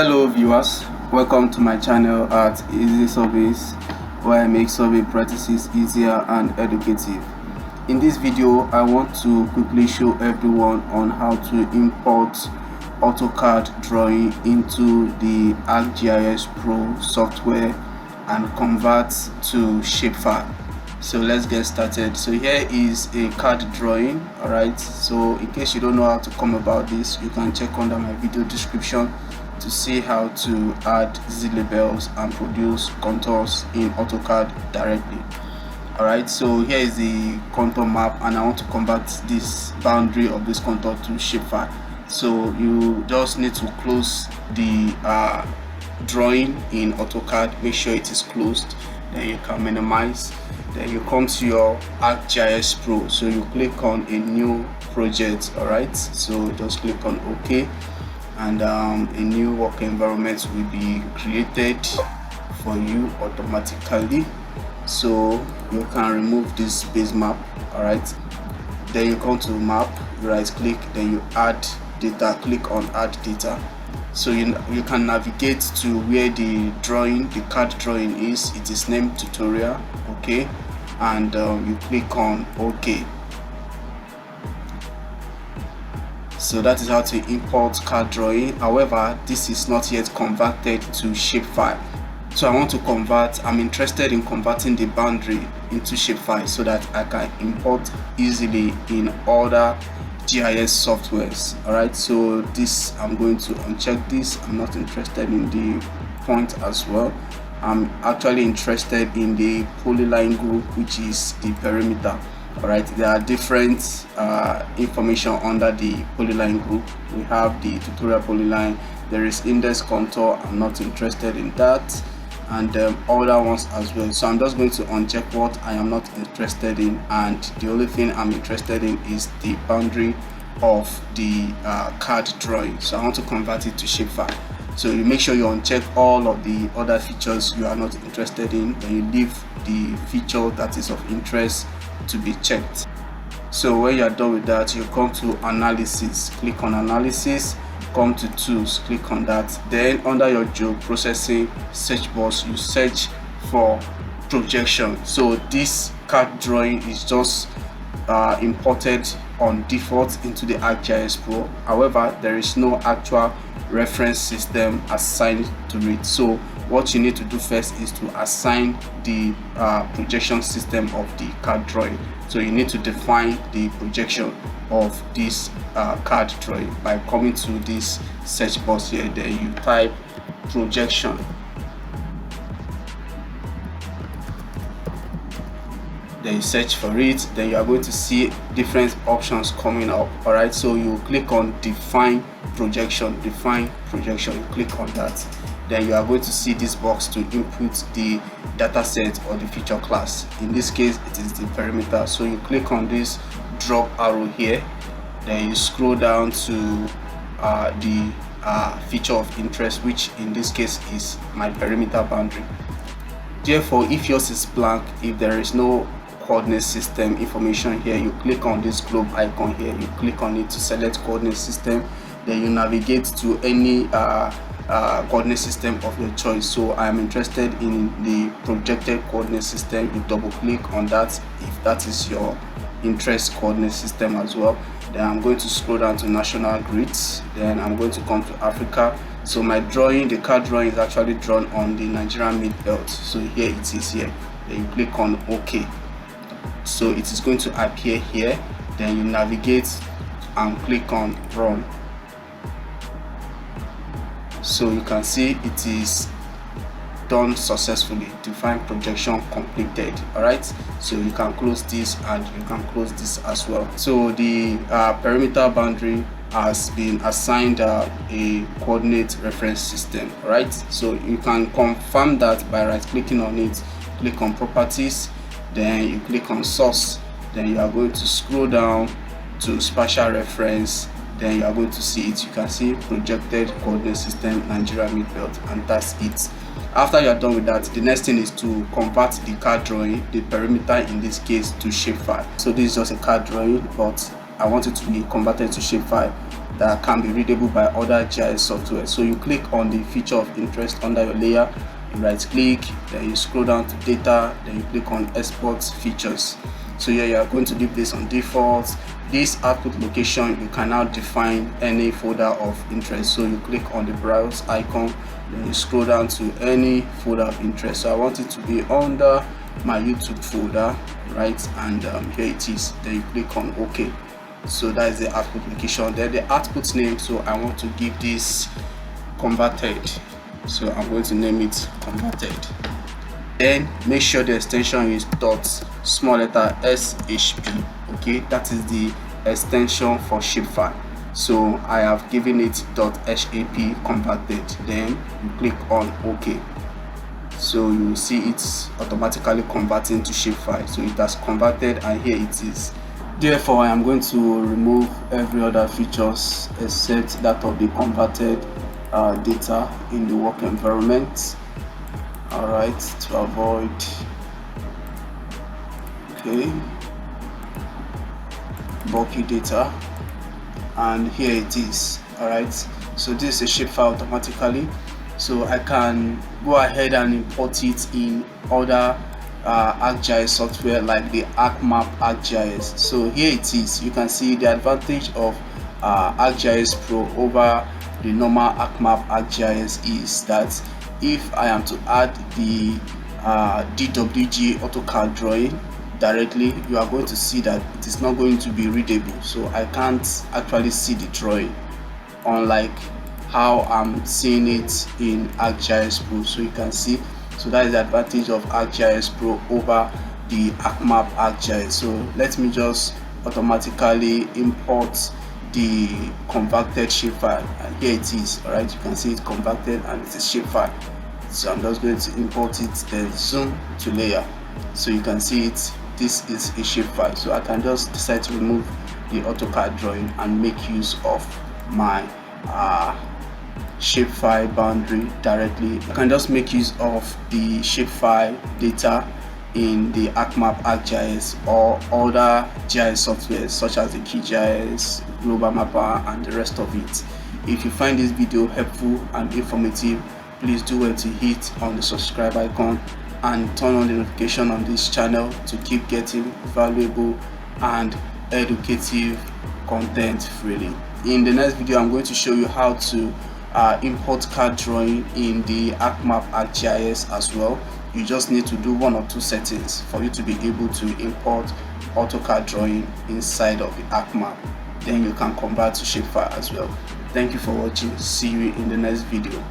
Hello viewers, welcome to my channel at Easy Surveys, where I make survey practices easier and educative. In this video, I want to quickly show everyone on how to import AutoCAD drawing into the ArcGIS Pro software and convert to shapefile. So let's get started. So here is a CAD drawing. Alright, so in case you don't know how to come about this, you can check under my video description to see how to add z-labels and produce contours in AutoCAD directly. Alright, so here is the contour map, and I want to convert this boundary of this contour to shapefile. So you just need to close the drawing in AutoCAD, make sure it is closed, then you can minimize, then you come to your ArcGIS Pro, so you click on a new project. Alright, so just click on OK, and a new work environment will be created for you automatically. So you can remove this base map. Alright, then you come to map, you right click, then you add data, click on add data. So you can navigate to where the drawing, the CAD drawing is. It is named tutorial. Okay, and you click on OK. So that is how to import CAD drawing. However, this is not yet converted to shapefile. So I want to convert, I'm interested in converting the boundary into shapefile so that I can import easily in other GIS softwares. Alright, so this, I'm going to uncheck this. I'm not interested in the point as well. I'm actually interested in the polyline group, which is the perimeter. Alright, there are different information under the polyline group. We have the tutorial polyline, there is index contour, I'm not interested in that, and other ones as well. So I'm just going to uncheck what I am not interested in, and the only thing I'm interested in is the boundary of the CAD drawing. So I want to convert it to shapefile. So you make sure you uncheck all of the other features you are not interested in, then you leave the feature that is of interest to be checked. So when you are done with that, you come to analysis, click on analysis, come to tools, click on that, then under your geoprocessing search box, you search for projection. So this CAD drawing is just imported on default into the ArcGIS Pro. However, there is no actual reference system assigned to it. So what you need to do first is to assign the projection system of the CAD drawing. So you need to define the projection of this CAD drawing by coming to this search box here. Then you type projection. Then you search for it, then you are going to see different options coming up. Alright, so you click on define projection, you click on that, then you are going to see this box to input the data set or the feature class. In this case, it is the perimeter. So you click on this drop arrow here, then you scroll down to the feature of interest, which in this case is my perimeter boundary. Therefore, if yours is blank, if there is no coordinate system information here, you click on this globe icon here, you click on it to select coordinate system, then you navigate to any coordinate system of your choice. So I am interested in the projected coordinate system. You double click on that if that is your interest coordinate system as well. Then I'm going to scroll down to national grids, then I'm going to come to Africa. So my drawing, the CAD drawing, is actually drawn on the Nigerian mid belt. So here it is here. Then you click on OK. So it is going to appear here. Then you navigate and click on run. So you can see it is done successfully. Define projection completed. Alright, so you can close this and you can close this as well. So the perimeter boundary has been assigned a coordinate reference system. Alright, so you can confirm that by right clicking on it. Click on properties, then you click on source, then you are going to scroll down to spatial reference, then you are going to see it. You can see projected coordinate system Nigeria mid belt, and that's it. After you are done with that, the next thing is to convert the CAD drawing, the perimeter in this case, to shapefile. So this is just a CAD drawing, but I want it to be converted to shapefile. that can be readable by other GIS software. So you click on the feature of interest under your layer, you right click, then you scroll down to data, then you click on export features. So here you are going to leave this on default. This output location, you can now define any folder of interest. So you click on the browse icon, then you scroll down to any folder of interest. So I want it to be under my YouTube folder, right? And here it is. Then you click on OK. So that is the output location. Then the output name, so I want to give this converted, so I'm going to name it converted. Then make sure the extension is small letter SHP. Okay, that is the extension for shapefile. So I have given it .shap converted. Then you click on OK. So you will see it's automatically converting to shapefile. So it has converted, and here it is. Therefore, I am going to remove every other features except that of the converted data in the work environment. Alright, to avoid, okay, bulky data, and here it is. Alright, so this is a shapefile automatically, so I can go ahead and import it in other ArcGIS software like the ArcMap ArcGIS. So here it is. You can see the advantage of ArcGIS Pro over the normal ArcMap ArcGIS is that if I am to add the DWG AutoCAD drawing directly, you are going to see that it is not going to be readable. So I can't actually see the drawing, unlike how I'm seeing it in ArcGIS Pro. So you can see, so that is the advantage of ArcGIS Pro over the ArcMap ArcGIS. So let me just automatically import the converted shapefile, and here it is. All right, you can see it converted and it's a shapefile. So I'm just going to import it, then zoom to layer, so you can see it. This is a shapefile. So I can just decide to remove the AutoCAD drawing and make use of my shapefile boundary directly. I can just make use of the shapefile data in the ArcMap ArcGIS or other GIS softwares such as the QGIS, Global Mapper, and the rest of it. If you find this video helpful and informative, please do well to hit on the subscribe icon and turn on the notification on this channel to keep getting valuable and educative content freely. In the next video, I'm going to show you how to import CAD drawing in the ArcMap ArcGIS as well. You just need to do one or two settings for you to be able to import AutoCAD drawing inside of the ArcMap. Then you can convert to shapefile as well. Thank you for watching. See you in the next video.